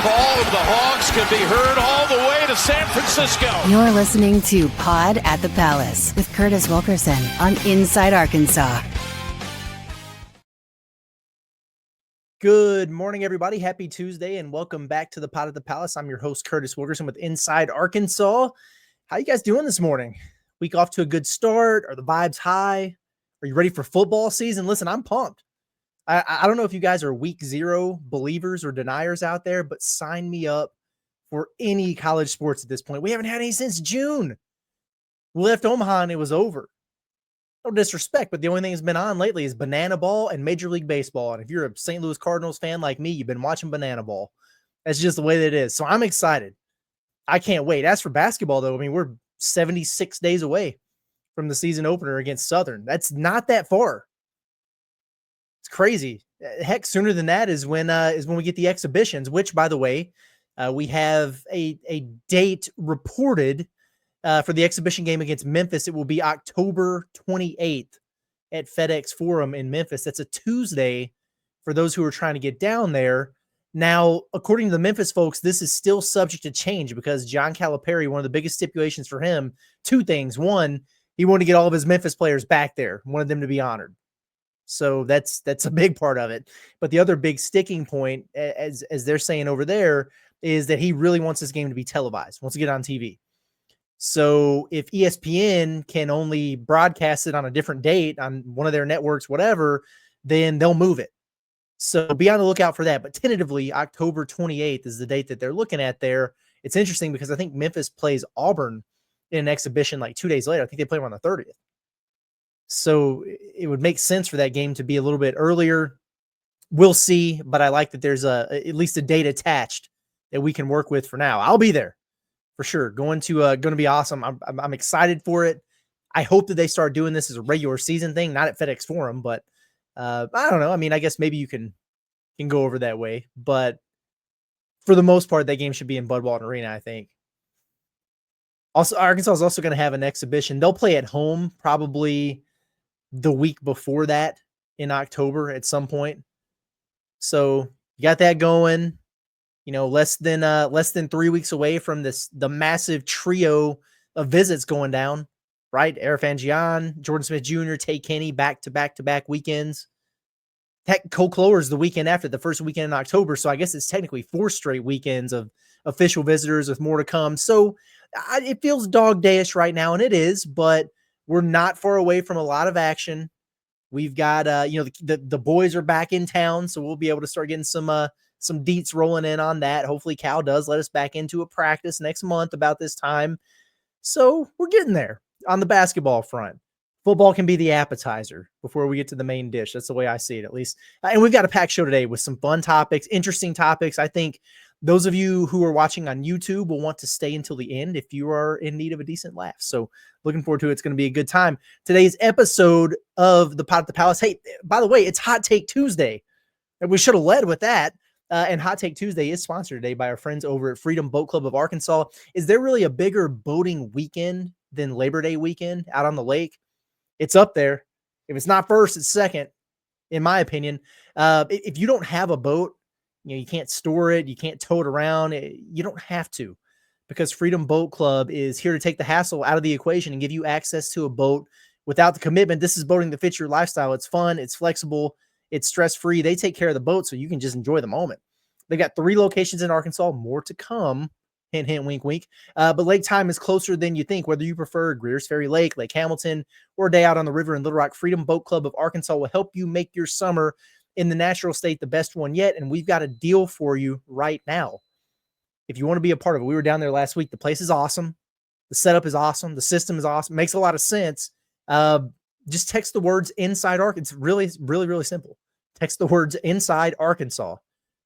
call of the Hogs can be heard all the way to San Francisco. You're listening to Pod at the Palace with Curtis Wilkerson on Inside Arkansas. Good morning, everybody. Happy Tuesday, and welcome back to the Pod at the Palace. I'm your host, Curtis Wilkerson with Inside Arkansas. How you guys doing this morning? Week off to a good start? Are the vibes high? Are you ready for football season? Listen, I'm pumped. I don't know if you guys are week zero believers or deniers out there, but sign me up for any college sports at this point. We haven't had any since June. We left Omaha and it was over. No disrespect, but the only thing that's been on lately is Banana Ball and Major League Baseball. And if you're a St. Louis Cardinals fan like me, you've been watching Banana Ball. That's just the way that it is. So I'm excited. I can't wait. As for basketball, though, I mean, we're 76 days away from the season opener against Southern. That's not that far. It's crazy. Heck, sooner than that is when we get the exhibitions, which, by the way, we have a date reported for the exhibition game against Memphis. It will be October 28th at FedEx Forum in Memphis. That's a Tuesday for those who are trying to get down there. Now, according to the Memphis folks, this is still subject to change because John Calipari, one of the biggest stipulations for him, two things. One, he wanted to get all of his Memphis players back there, wanted them to be honored. So that's a big part of it. But the other big sticking point, as they're saying over there, is that he really wants this game to be televised, wants to get on TV. So if ESPN can only broadcast it on a different date on one of their networks, whatever, then they'll move it. So be on the lookout for that. But tentatively, October 28th is the date that they're looking at there. It's interesting because I think Memphis plays Auburn in an exhibition like 2 days later. I think they play them on the 30th. So it would make sense for that game to be a little bit earlier. We'll see, but I like that there's at least a date attached that we can work with for now. I'll be there for sure. Going to be awesome. I'm excited for it. I hope that they start doing this as a regular season thing, not at FedEx Forum, but I don't know. I mean, I guess maybe you can go over that way, but for the most part, that game should be in Bud Walton Arena, I think. Also, Arkansas is also going to have an exhibition. They'll play at home probably the week before that in October at some point. So you got that going, less than 3 weeks away from the massive trio of visits going down, right? Arafan Gian, Jordan Smith Jr., Tay Kenny, back-to-back weekends. Heck, Cole Clower's the weekend after, the first weekend in October. So I guess it's technically 4 straight weekends of official visitors with more to come. So it feels dog dayish right now, and it is, but we're not far away from a lot of action. We've got, the boys are back in town, so we'll be able to start getting some deets rolling in on that. Hopefully Cal does let us back into a practice next month about this time. So we're getting there on the basketball front. Football can be the appetizer before we get to the main dish. That's the way I see it, at least. And we've got a packed show today with some fun topics, interesting topics. I think those of you who are watching on YouTube will want to stay until the end if you are in need of a decent laugh. So looking forward to it. It's going to be a good time. Today's episode of the Pod at the Palace. Hey, by the way, it's Hot Take Tuesday. And we should have led with that. And Hot Take Tuesday is sponsored today by our friends over at Freedom Boat Club of Arkansas. Is there really a bigger boating weekend than Labor Day weekend out on the lake? It's up there. If it's not first, it's second, in my opinion. If you don't have a boat, you can't store it, you can't tow it around. You don't have to, because Freedom Boat Club is here to take the hassle out of the equation and give you access to a boat without the commitment. This is boating that fits your lifestyle. It's fun, it's flexible, it's stress-free. They take care of the boat so you can just enjoy the moment. They've got 3 locations in Arkansas, more to come. Hint, hint, wink, wink. But lake time is closer than you think. Whether you prefer Greer's Ferry Lake, Lake Hamilton, or a day out on the river in Little Rock, Freedom Boat Club of Arkansas will help you make your summer in the natural state the best one yet. And we've got a deal for you right now. If you want to be a part of it, we were down there last week. The place is awesome. The setup is awesome. The system is awesome. Makes a lot of sense. Just text the words Inside Arkansas. It's really, really, really simple. Text the words Inside Arkansas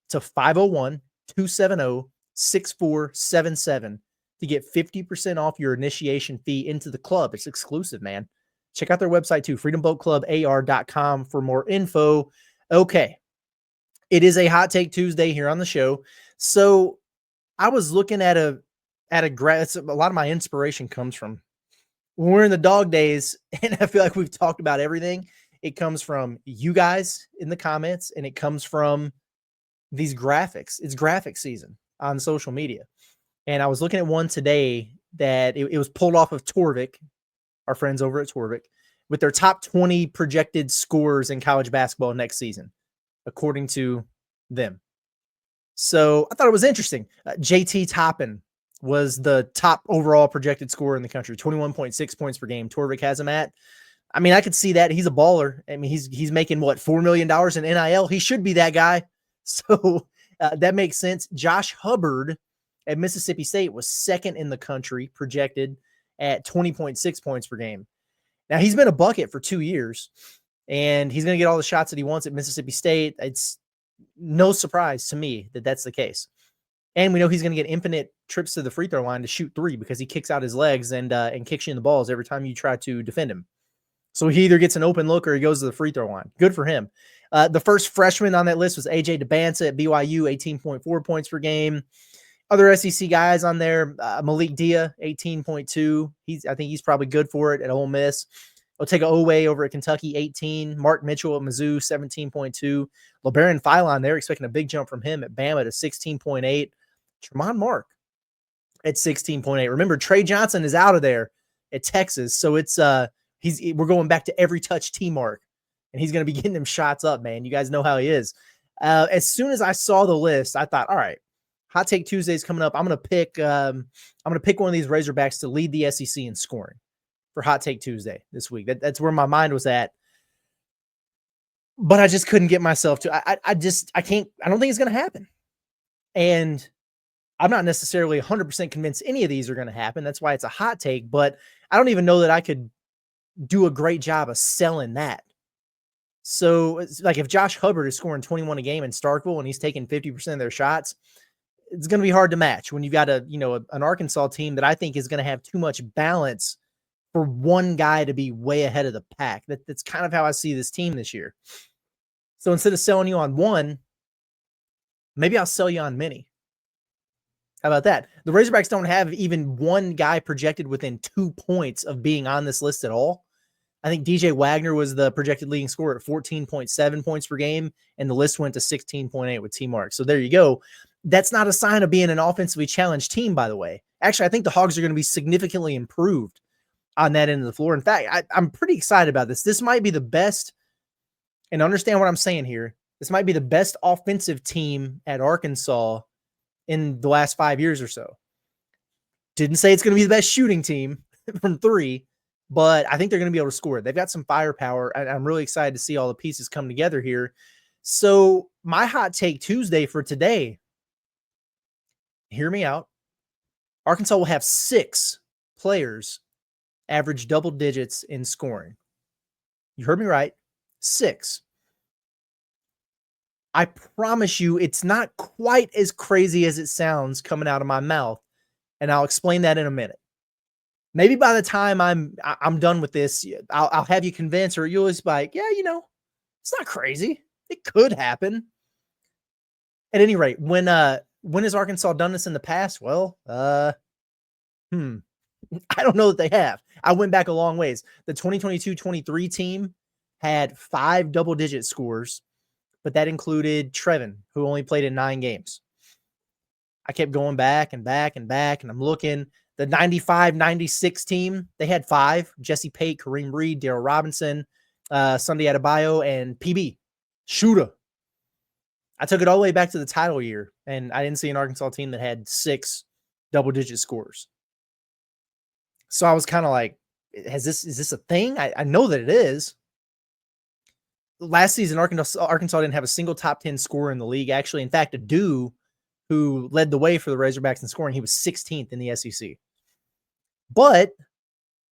to 501-270-6477 to get 50% off your initiation fee into the club. It's exclusive, man. Check out their website too, freedomboatclubar.com for more info. Okay. It is a Hot Take Tuesday here on the show. So I was looking at a graph. A lot of my inspiration comes from when we're in the dog days, and I feel like we've talked about everything. It comes from you guys in the comments, and it comes from these graphics. It's graphic season. on social media. And I was looking at one today that it was pulled off of Torvik, our friends over at Torvik, with their top 20 projected scores in college basketball next season, according to them. So I thought it was interesting. JT Toppin was the top overall projected scorer in the country, 21.6 points per game. Torvik has him at. I mean, I could see that. He's a baller. I mean, he's making what, $4 million in NIL. He should be that guy. So that makes sense. Josh Hubbard at Mississippi State was second in the country, projected at 20.6 points per game. Now, he's been a bucket for 2 years, and he's going to get all the shots that he wants at Mississippi State. It's no surprise to me that that's the case. And we know he's going to get infinite trips to the free throw line to shoot three because he kicks out his legs and kicks you in the balls every time you try to defend him. So he either gets an open look or he goes to the free throw line. Good for him. The first freshman on that list was AJ DeBanza at BYU, 18.4 points per game. Other SEC guys on there, Malik Dia, 18.2. I think he's probably good for it at Ole Miss. Otega Owe over at Kentucky, 18. Mark Mitchell at Mizzou, 17.2. LeBaron Philon, they're expecting a big jump from him at Bama to 16.8. Tremont Mark at 16.8. Remember, Trey Johnson is out of there at Texas, so it's we're going back to every touch T-Mark, and he's going to be getting them shots up, man. You guys know how he is. As soon as I saw the list, I thought, all right, Hot Take Tuesday's coming up. I'm going to pick one of these Razorbacks to lead the SEC in scoring for Hot Take Tuesday this week. That's where my mind was at. But I just couldn't get myself to. I don't think it's going to happen. And I'm not necessarily 100% convinced any of these are going to happen. That's why it's a hot take, but I don't even know that I could do a great job of selling that. So it's like if Josh Hubbard is scoring 21 a game in Starkville and he's taking 50% of their shots, it's going to be hard to match when you've got an Arkansas team that I think is going to have too much balance for one guy to be way ahead of the pack. That's kind of how I see this team this year. So instead of selling you on one, maybe I'll sell you on many. How about that? The Razorbacks don't have even one guy projected within 2 points of being on this list at all. I think DJ Wagner was the projected leading scorer at 14.7 points per game, and the list went to 16.8 with T-Mark. So there you go. That's not a sign of being an offensively challenged team, by the way. Actually, I think the Hogs are going to be significantly improved on that end of the floor. In fact, I'm pretty excited about this. This might be the best, and understand what I'm saying here, this might be the best offensive team at Arkansas in the last 5 years or so. Didn't say it's going to be the best shooting team from three, but I think they're going to be able to score. They've got some firepower, and I'm really excited to see all the pieces come together here. So my hot take Tuesday for today, hear me out. Arkansas will have 6 players average double digits in scoring. You heard me right. 6. I promise you it's not quite as crazy as it sounds coming out of my mouth, and I'll explain that in a minute. Maybe by the time I'm done with this, I'll have you convinced, or you'll just be like, yeah, it's not crazy. It could happen. At any rate, when has Arkansas done this in the past? Well, I don't know that they have. I went back a long ways. The 2022-23 team had 5 double-digit scores, but that included Trevin, who only played in 9 games. I kept going back and back and back, and I'm looking. The 95-96 team, they had 5. Jesse Pate, Kareem Reed, Darryl Robinson, Sunday Adebayo, and PB. Shooter. I took it all the way back to the title year, and I didn't see an Arkansas team that had 6 double-digit scores. So I was kind of like, is this a thing? I know that it is. Last season, Arkansas didn't have a single top 10 scorer in the league. Actually, in fact, Adu, who led the way for the Razorbacks in scoring, he was 16th in the SEC. But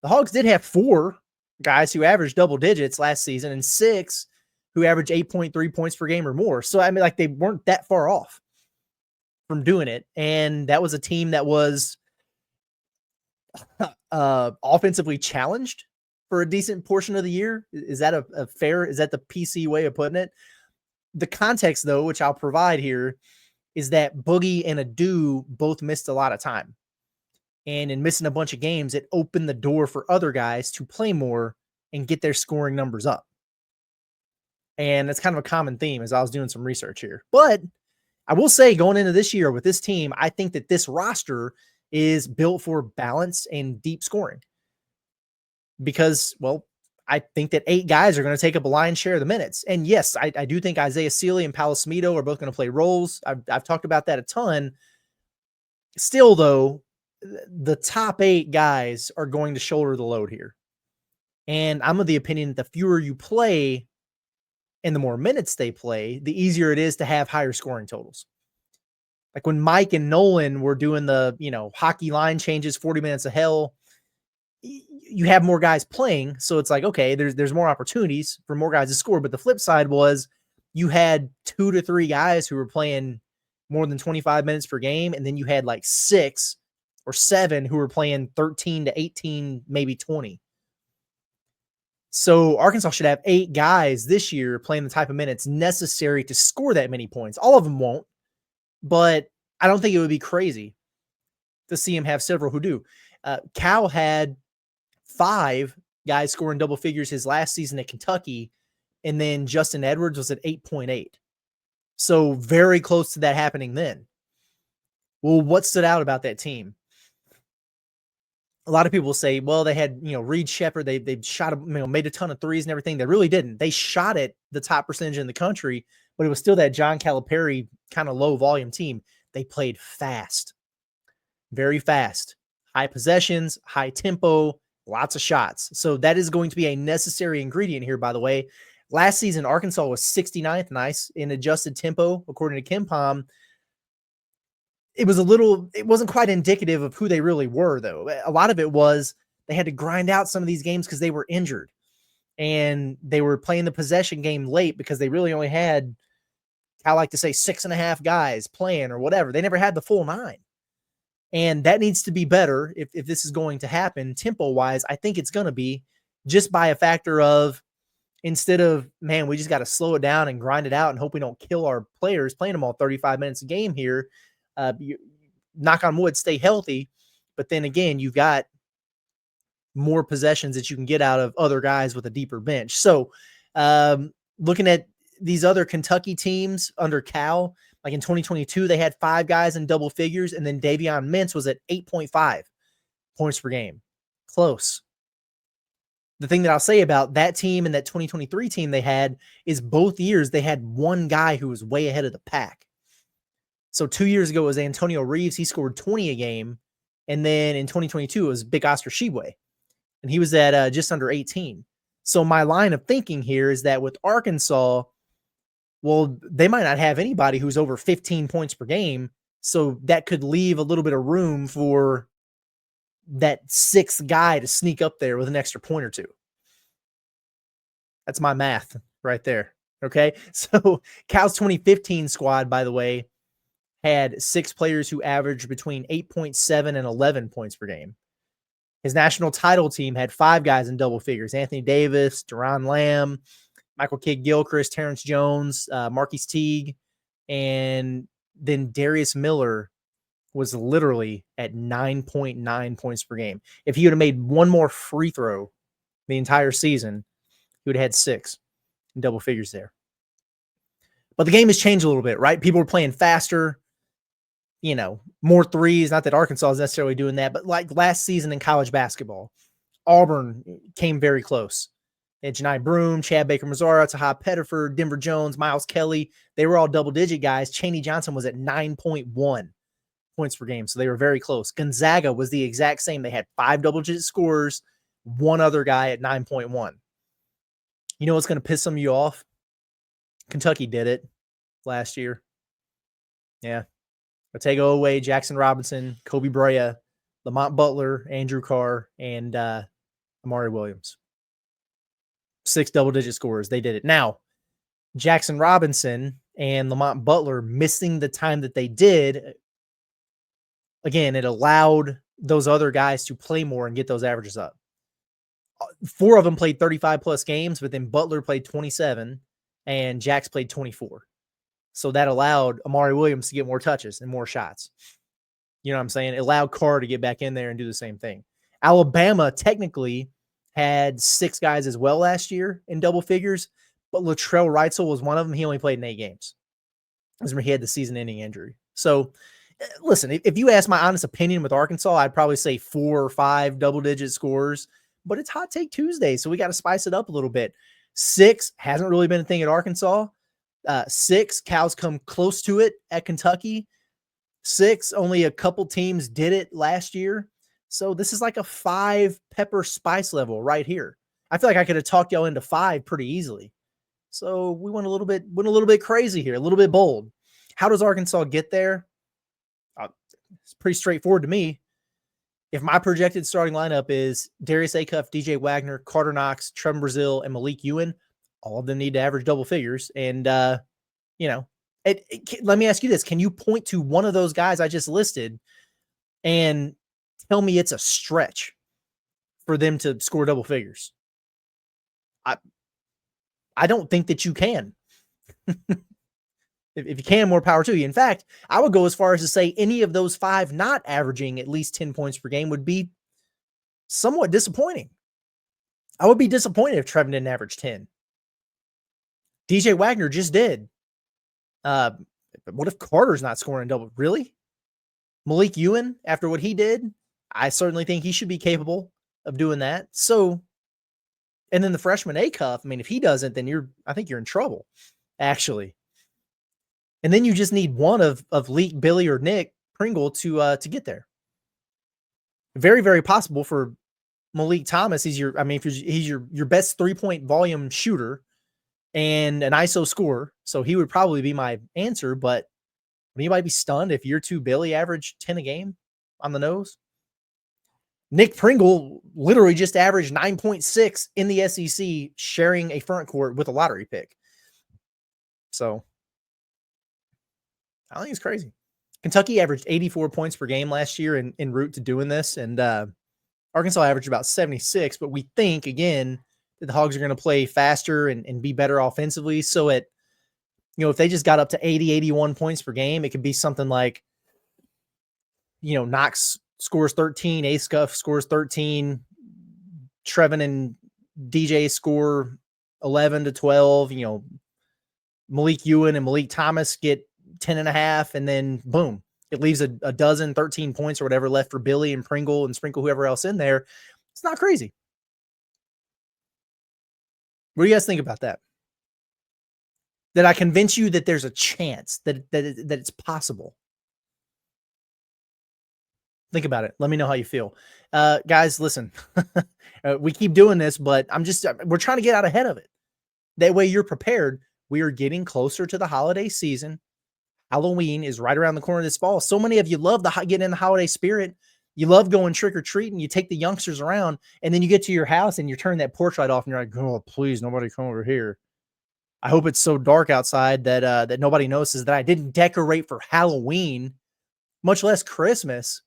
the Hogs did have 4 guys who averaged double digits last season and 6 who averaged 8.3 points per game or more. So, I mean, like, they weren't that far off from doing it. And that was a team that was offensively challenged for a decent portion of the year. Is that is that the PC way of putting it? The context, though, which I'll provide here, is that Boogie and Adu both missed a lot of time. And in missing a bunch of games, it opened the door for other guys to play more and get their scoring numbers up. And that's kind of a common theme as I was doing some research here. But I will say going into this year with this team, I think that this roster is built for balance and deep scoring because, well, I think that 8 guys are going to take up a lion's share of the minutes. And yes, I do think Isaiah Sealy and Palo Smito are both going to play roles. I've talked about that a ton. Still, though, the top 8 guys are going to shoulder the load here. And I'm of the opinion that the fewer you play and the more minutes they play, the easier it is to have higher scoring totals. Like when Mike and Nolan were doing the, hockey line changes, 40 minutes of hell, you have more guys playing. So it's like, okay, there's more opportunities for more guys to score. But the flip side was you had 2 to 3 guys who were playing more than 25 minutes per game. And then you had like 6 or 7 who were playing 13 to 18, maybe 20. So Arkansas should have 8 guys this year playing the type of minutes necessary to score that many points. All of them won't, but I don't think it would be crazy to see him have several who do. Cal had 5 guys scoring double figures his last season at Kentucky, and then Justin Edwards was at 8.8. So very close to that happening then. Well, what stood out about that team? A lot of people say, well, they had, Reed Shepherd, they shot, made a ton of threes and everything. They really didn't. They shot it the top percentage in the country, but it was still that John Calipari kind of low volume team. They played fast, very fast, high possessions, high tempo, lots of shots. So that is going to be a necessary ingredient here, by the way. Last season, Arkansas was 69th nice in adjusted tempo, according to KenPom. It wasn't quite indicative of who they really were, though. A lot of it was they had to grind out some of these games because they were injured and they were playing the possession game late because they really only had, I like to say, 6.5 guys playing or whatever. They never had the full 9. And that needs to be better if this is going to happen tempo-wise. I think it's going to be just by a factor of instead of, man, we just got to slow it down and grind it out and hope we don't kill our players playing them all 35 minutes a game here. You, knock on wood, stay healthy. But then again, you've got more possessions that you can get out of other guys with a deeper bench. So looking at these other Kentucky teams under Cal, like in 2022, they had 5 guys in double figures, and then Davion Mintz was at 8.5 points per game. Close. The thing that I'll say about that team and that 2023 team they had is both years they had one guy who was way ahead of the pack. So 2 years ago it was Antonio Reeves. He scored 20 a game. And then in 2022 it was Big Oscar Tshiebwe. And he was at just under 18. So my line of thinking here is that with Arkansas, well, they might not have anybody who's over 15 points per game. So that could leave a little bit of room for that 6th guy to sneak up there with an extra point or 2. That's my math right there. Okay. So Cal's 2015 squad, by the way, had 6 players who averaged between 8.7 and 11 points per game. His national title team had 5 guys in double figures: Anthony Davis, Deron Lamb, Michael Kidd-Gilchrist, Terrence Jones, Marquise Teague, and then Darius Miller was literally at 9.9 points per game. If he would have made one more free throw the entire season, he would have had 6 in double figures there. But the game has changed a little bit, right? People are playing faster, more threes. Not that Arkansas is necessarily doing that, but like last season in college basketball, Auburn came very close. And Janai Broome, Chad Baker-Mazara, Taha Pettiford, Denver Jones, Miles Kelly, they were all double-digit guys. Chaney Johnson was at 9.1 points per game, so they were very close. Gonzaga was the exact same. They had 5 double-digit scorers, one other guy at 9.1. You know what's going to piss some of you off? Kentucky did it last year. Yeah. Otego Oweh, Jackson Robinson, Kobe Brea, Lamont Butler, Andrew Carr, and Amari Williams. 6 double-digit scorers. They did it. Now, Jackson Robinson and Lamont Butler missing the time that they did, again, it allowed those other guys to play more and get those averages up. 4 of them played 35-plus games, but then Butler played 27, and Jax played 24. So that allowed Amari Williams to get more touches and more shots. You know what I'm saying? It allowed Carr to get back in there and do the same thing. Alabama technically had 6 guys as well last year in double figures, but Latrell Reitzel was one of them. He only played in 8 games. He had the season-ending injury. So, listen, if you ask my honest opinion with Arkansas, I'd probably say 4 or 5 double-digit scores. But it's Hot Take Tuesday, so we got to spice it up a little bit. 6 hasn't really been a thing at Arkansas. 6, Cows come close to it at Kentucky. 6, only a couple teams did it last year. So this is like a 5 pepper spice level right here. I feel like I could have talked y'all into 5 pretty easily. So we went a little bit crazy here, a little bit bold. How does Arkansas get there? It's pretty straightforward to me. If my projected starting lineup is Darius Acuff, DJ Wagner, Karter Knox, Trevor Brazile, and Malik Ewan, all of them need to average double figures. And, let me ask you this. Can you point to one of those guys I just listed and tell me it's a stretch for them to score double figures? I don't think that you can. If you can, more power to you. In fact, I would go as far as to say any of those 5 not averaging at least 10 points per game would be somewhat disappointing. I would be disappointed if Trevin didn't average 10. DJ Wagner just did. What if Carter's not scoring double? Really? Malik Ewan, after what he did, I certainly think he should be capable of doing that. So, and then the freshman Acuff, I mean, if he doesn't, then I think you're in trouble, actually. And then you just need one of Leak, Billy, or Nick Pringle to get there. Very, very possible for Malik Thomas. He's your best 3-point volume shooter and an ISO scorer. So he would probably be my answer, but would anybody be stunned if year 2 Billy averaged 10 a game on the nose? Nick Pringle literally just averaged 9.6 in the SEC, sharing a front court with a lottery pick. So I think it's crazy. Kentucky averaged 84 points per game last year en route to doing this, and Arkansas averaged about 76, but we think, again, that the Hogs are going to play faster and be better offensively. So if they just got up to 80, 81 points per game, it could be something like, Knox scores 13, Acuff scores 13, Trevin and DJ score 11 to 12, Malik Ewan and Malik Thomas get 10.5, and then boom, it leaves a dozen, 13 points or whatever left for Billy and Pringle and sprinkle whoever else in there. It's not crazy. What do you guys think about that? Did I convince you that there's a chance that it's possible? Think about it. Let me know how you feel. Guys, listen, we keep doing this, but we're trying to get out ahead of it. That way you're prepared. We are getting closer to the holiday season. Halloween is right around the corner this fall. So many of you love getting in the holiday spirit. You love going trick-or-treating. You take the youngsters around, and then you get to your house and you turn that porch light off and you're like, oh, please, nobody come over here. I hope it's so dark outside that nobody notices that I didn't decorate for Halloween, much less Christmas.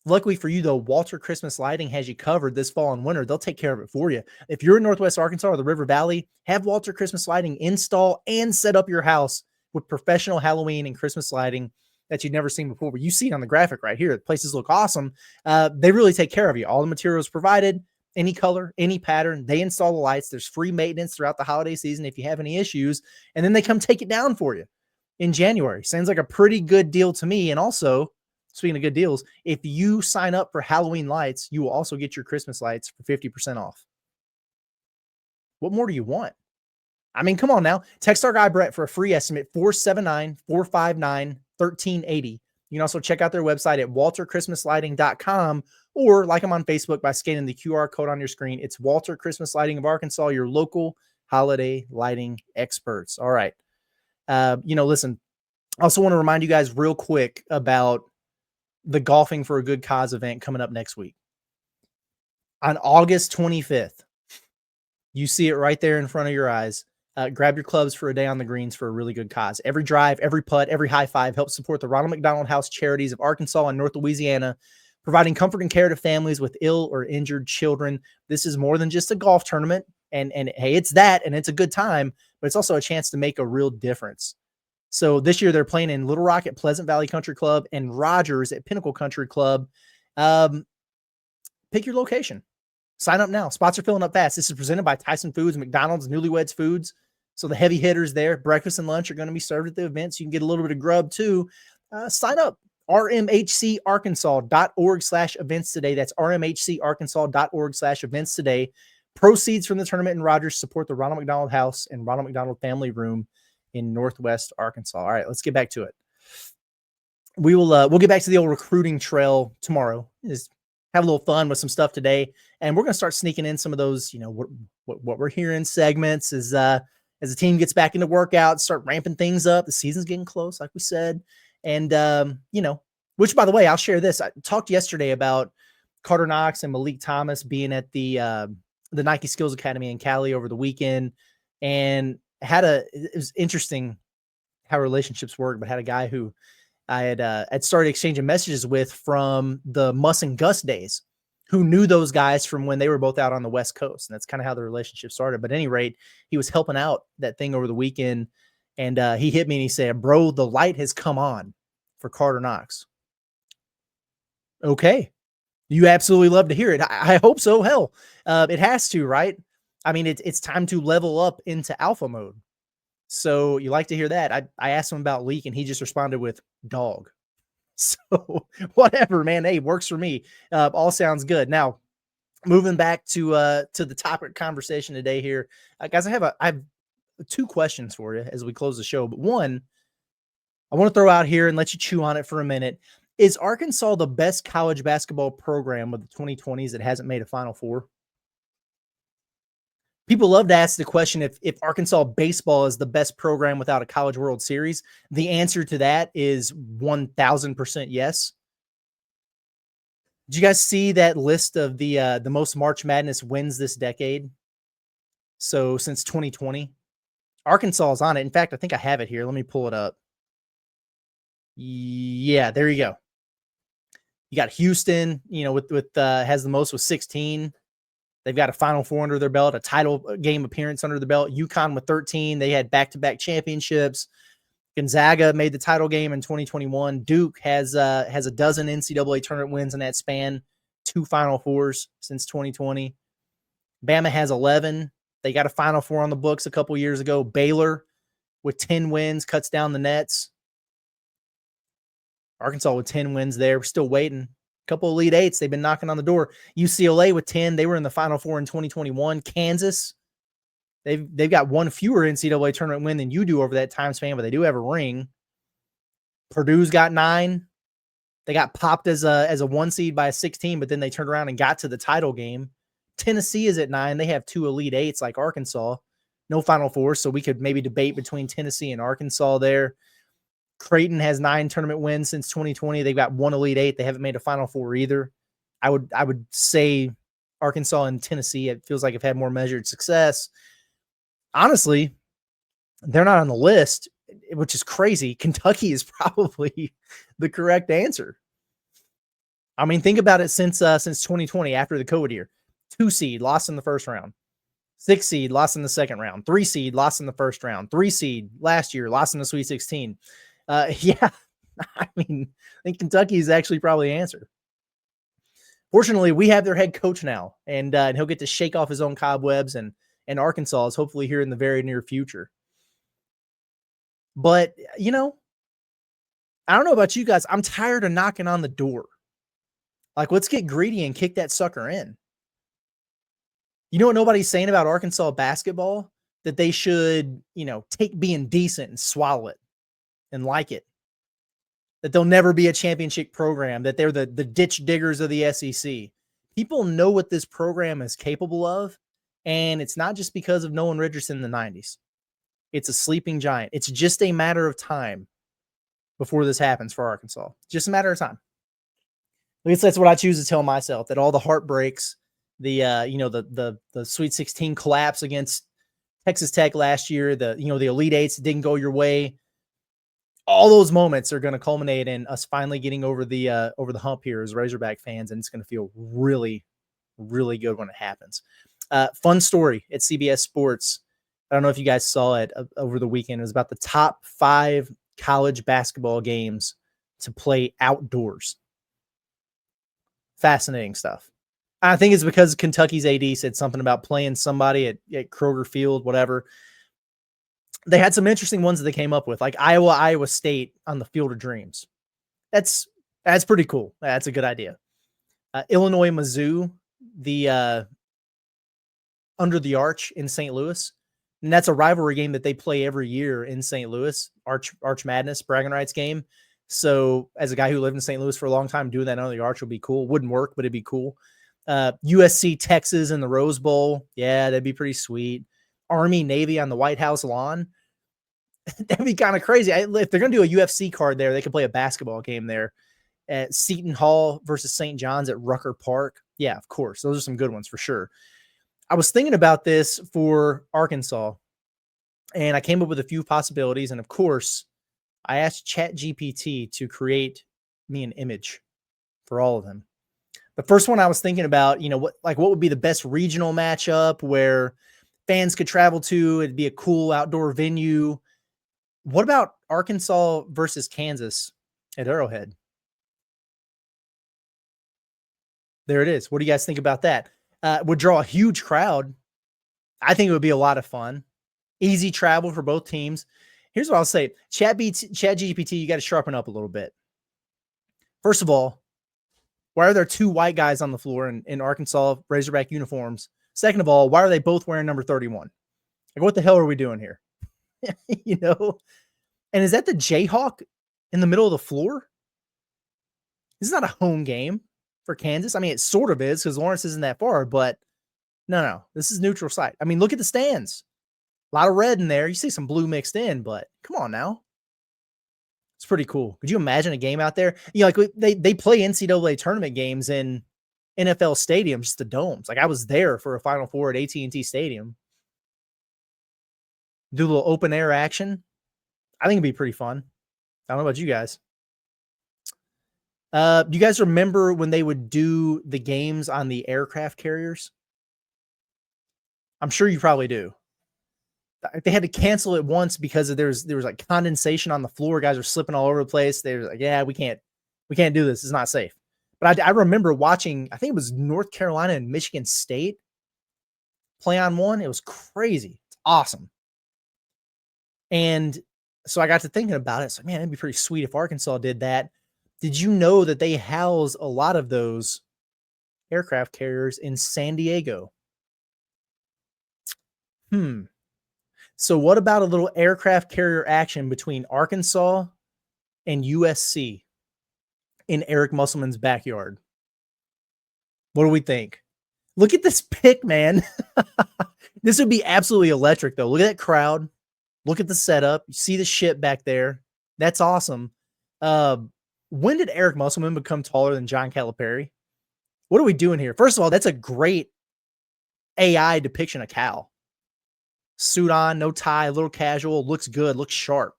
Luckily for you, though, Walter Christmas Lighting has you covered this fall and winter. They'll take care of it for you. If you're in Northwest Arkansas or the River Valley, have Walter Christmas Lighting install and set up your house with professional Halloween and Christmas lighting that you've never seen before. But you see it on the graphic right here. The places look awesome. They really take care of you. All the materials provided, any color, any pattern. They install the lights. There's free maintenance throughout the holiday season if you have any issues. And then they come take it down for you in January. Sounds like a pretty good deal to me. And also, speaking of good deals, if you sign up for Halloween lights, you will also get your Christmas lights for 50% off. What more do you want? I mean, come on now. Text our guy Brett for a free estimate, 479-459-1380. You can also check out their website at walterchristmaslighting.com or like them on Facebook by scanning the QR code on your screen. It's Walter Christmas Lighting of Arkansas, your local holiday lighting experts. All right. Listen, I also want to remind you guys real quick about the Golfing for a Good Cause event coming up next week. On August 25th, you see it right there in front of your eyes. Grab your clubs for a day on the greens for a really good cause. Every drive, every putt, every high five helps support the Ronald McDonald House Charities of Arkansas and North Louisiana, providing comfort and care to families with ill or injured children. This is more than just a golf tournament. And hey, it's that, and it's a good time, but it's also a chance to make a real difference. So this year they're playing in Little Rock at Pleasant Valley Country Club and Rogers at Pinnacle Country Club. Pick your location. Sign up now. Spots are filling up fast. This is presented by Tyson Foods, McDonald's, Newlyweds Foods. So the heavy hitters there, breakfast and lunch are going to be served at the event. So you can get a little bit of grub too. Sign up. rmhcarkansas.org/events today. That's rmhcarkansas.org/events today. Proceeds from the tournament in Rogers support the Ronald McDonald House and Ronald McDonald Family Room in Northwest Arkansas. All right, let's get back to it. We'll get back to the old recruiting trail tomorrow. Just have a little fun with some stuff today, and we're going to start sneaking in some of those, what we're hearing segments as the team gets back into workouts, start ramping things up. The season's getting close, like we said. And, which, by the way, I'll share this. I talked yesterday about Karter Knox and Malik Thomas being at the Nike Skills Academy in Cali over the weekend, and it was interesting how relationships work, but had a guy who I had started exchanging messages with from the Muss and Gus days, who knew those guys from when they were both out on the West Coast. And that's kind of how the relationship started. But at any rate, he was helping out that thing over the weekend. And he hit me and he said, "Bro, the light has come on for Karter Knox." Okay. You absolutely love to hear it. I hope so. Hell, it has to, right? I mean, it's time to level up into alpha mode. So you like to hear that. I asked him about Leak and he just responded with dog. So whatever, man. Hey, works for me. All sounds good. Now, moving back to the topic conversation today here, guys, I have 2 questions for you as we close the show. But one, I want to throw out here and let you chew on it for a minute. Is Arkansas the best college basketball program of the 2020s that hasn't made a Final Four? People love to ask the question if Arkansas baseball is the best program without a College World Series. The answer to that is 1,000% yes. Did you guys see that list of the most March Madness wins this decade? So since 2020, Arkansas is on it. In fact, I think I have it here. Let me pull it up. Yeah, there you go. You got Houston, with has the most with 16. They've got a Final Four under their belt, a title game appearance under the belt. UConn with 13. They had back-to-back championships. Gonzaga made the title game in 2021. Duke has a dozen NCAA tournament wins in that span, 2 Final Fours since 2020. Bama has 11. They got a Final Four on the books a couple years ago. Baylor with 10 wins cuts down the nets. Arkansas with 10 wins there. We're still waiting. Couple Elite Eights. They've been knocking on the door. UCLA with 10. They were in the Final Four in 2021. Kansas, they've got 1 fewer NCAA tournament win than you do over that time span, but they do have a ring. Purdue's got 9. They got popped as a 1 seed by a 16, but then they turned around and got to the title game. Tennessee is at 9. They have 2 Elite Eights like Arkansas. No Final Four, so we could maybe debate between Tennessee and Arkansas there. Creighton has 9 tournament wins since 2020. They've got 1 Elite Eight. They haven't made a Final Four either. I would say Arkansas and Tennessee, it feels like have had more measured success. Honestly, they're not on the list, which is crazy. Kentucky is probably the correct answer. I mean, think about it since 2020, after the COVID year. 2 seed, lost in the first round. 6 seed, lost in the second round. 3 seed, lost in the first round. 3 seed last year, lost in the Sweet 16. Yeah, I mean, I think Kentucky is actually probably the answer. Fortunately, we have their head coach now, and he'll get to shake off his own cobwebs, and Arkansas is hopefully here in the very near future. But, I don't know about you guys. I'm tired of knocking on the door. Like, let's get greedy and kick that sucker in. You know what nobody's saying about Arkansas basketball? That they should, take being decent and swallow it and like it. That they'll never be a championship program, that they're the ditch diggers of the SEC. People know what this program is capable of, and it's not just because of Nolan Richardson in the 90s. It's a sleeping giant. It's just a matter of time before this happens for Arkansas. Just a matter of time. At least that's what I choose to tell myself, that all the heartbreaks, the Sweet 16 collapse against Texas Tech last year, the Elite Eights didn't go your way. All those moments are going to culminate in us finally getting over the hump here as Razorback fans, and it's going to feel really, really good when it happens. Fun story at CBS Sports. I don't know if you guys saw it over the weekend. It was about the top 5 college basketball games to play outdoors. Fascinating stuff. I think it's because Kentucky's AD said something about playing somebody at Kroger Field, whatever. They had some interesting ones that they came up with, like Iowa State on the Field of Dreams. That's pretty cool. That's a good idea. Illinois, Mizzou, the Under the Arch in St. Louis. And that's a rivalry game that they play every year in St. Louis, Arch Madness, bragging rights game. So as a guy who lived in St. Louis for a long time, doing that under the Arch would be cool. Wouldn't work, but it'd be cool. USC, Texas in the Rose Bowl. Yeah, that'd be pretty sweet. Army, Navy on the White House lawn. That'd be kind of crazy. If they're going to do a UFC card there, they could play a basketball game there at Seton Hall versus St. John's at Rucker Park. Yeah, of course. Those are some good ones for sure. I was thinking about this for Arkansas, and I came up with a few possibilities. And of course, I asked ChatGPT to create me an image for all of them. The first one I was thinking about, what would be the best regional matchup where fans could travel to? It'd be a cool outdoor venue. What about Arkansas versus Kansas at Arrowhead? There it is. What do you guys think about that? Would draw a huge crowd. I think it would be a lot of fun. Easy travel for both teams. Here's what I'll say. ChatGPT, you got to sharpen up a little bit. First of all, why are there two white guys on the floor in Arkansas Razorback uniforms? Second of all, why are they both wearing number 31? Like, what the hell are we doing here? And is that the Jayhawk in the middle of the floor? This is not a home game for Kansas. I mean, it sort of is because Lawrence isn't that far, but no. This is neutral site. I mean, look at the stands. A lot of red in there. You see some blue mixed in, but come on now. It's pretty cool. Could you imagine a game out there? They play NCAA tournament games in NFL stadiums, just the domes. Like, I was there for a Final Four at AT&T Stadium. Do a little open air action. I think it'd be pretty fun. I don't know about you guys. Do you guys remember when they would do the games on the aircraft carriers? I'm sure you probably do. They had to cancel it once because there was like condensation on the floor. Guys are slipping all over the place. They were like, yeah, we can't do this. It's not safe. But I remember watching, I think it was North Carolina and Michigan State play on one. It was crazy. It's awesome. And so I got to thinking about it. It's like, man, it'd be pretty sweet if Arkansas did that. Did you know that they house a lot of those aircraft carriers in San Diego? So what about a little aircraft carrier action between Arkansas and USC in Eric Musselman's backyard? What do we think? Look at this pic, man. This would be absolutely electric, though. Look at that crowd. Look at the setup. You see the ship back there. That's awesome. When did Eric Musselman become taller than John Calipari? What are we doing here? First of all, that's a great AI depiction of Cal. Suit on, no tie, a little casual, looks good, looks sharp.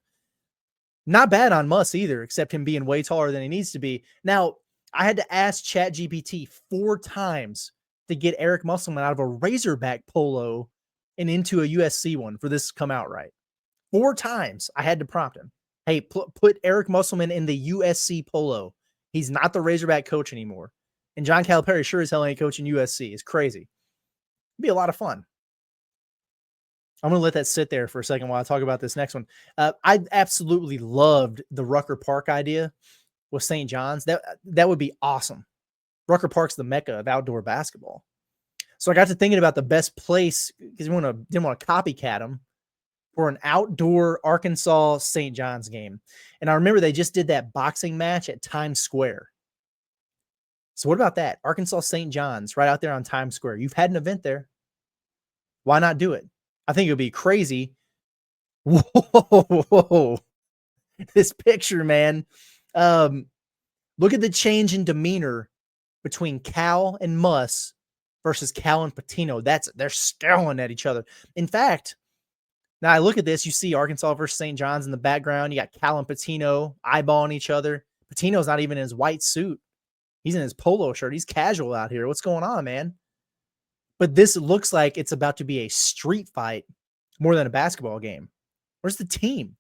Not bad on Muss either, except him being way taller than he needs to be. Now, I had to ask ChatGPT 4 times to get Eric Musselman out of a Razorback polo and into a USC one for this to come out right. 4 times I had to prompt him. Hey, put Eric Musselman in the USC polo. He's not the Razorback coach anymore. And John Calipari sure as hell ain't coaching USC. It's crazy. It'd be a lot of fun. I'm going to let that sit there for a second while I talk about this next one. I absolutely loved the Rucker Park idea with St. John's. That would be awesome. Rucker Park's the mecca of outdoor basketball. So I got to thinking about the best place because we didn't want to copycat them for an outdoor Arkansas St. John's game. And I remember they just did that boxing match at Times Square. So what about that? Arkansas St. John's right out there on Times Square. You've had an event there. Why not do it? I think it would be crazy. Whoa. This picture, man. Look at the change in demeanor between Cal and Muss versus Cal and Patino. They're scowling at each other. In fact, now I look at this, you see Arkansas versus St. John's in the background. You got Cal and Patino eyeballing each other. Patino's not even in his white suit. He's in his polo shirt. He's casual out here. What's going on, man? But this looks like it's about to be a street fight more than a basketball game. Where's the team?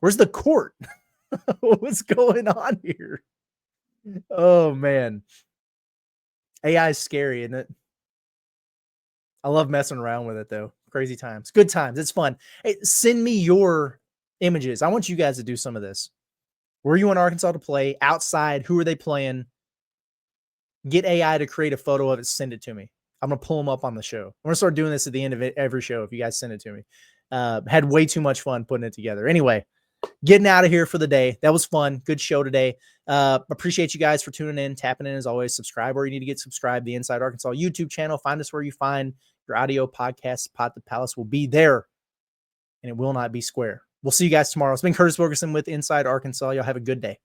Where's the court? What's going on here? Oh, man. AI is scary, isn't it? I love messing around with it, though. Crazy times. Good times. It's fun. Hey, send me your images. I want you guys to do some of this. Where you want Arkansas to play? Outside? Who are they playing? Get AI to create a photo of it. Send it to me. I'm going to pull them up on the show. I'm going to start doing this at the end of every show if you guys send it to me. Had way too much fun putting it together. Anyway, getting out of here for the day. That was fun. Good show today. Appreciate you guys for tuning in, tapping in as always. Subscribe where you need to get subscribed. The Inside Arkansas YouTube channel. Find us where you find your audio podcasts. Pod the Palace will be there, and it will not be square. We'll see you guys tomorrow. It's been Curtis Wilkerson with Inside Arkansas. Y'all have a good day.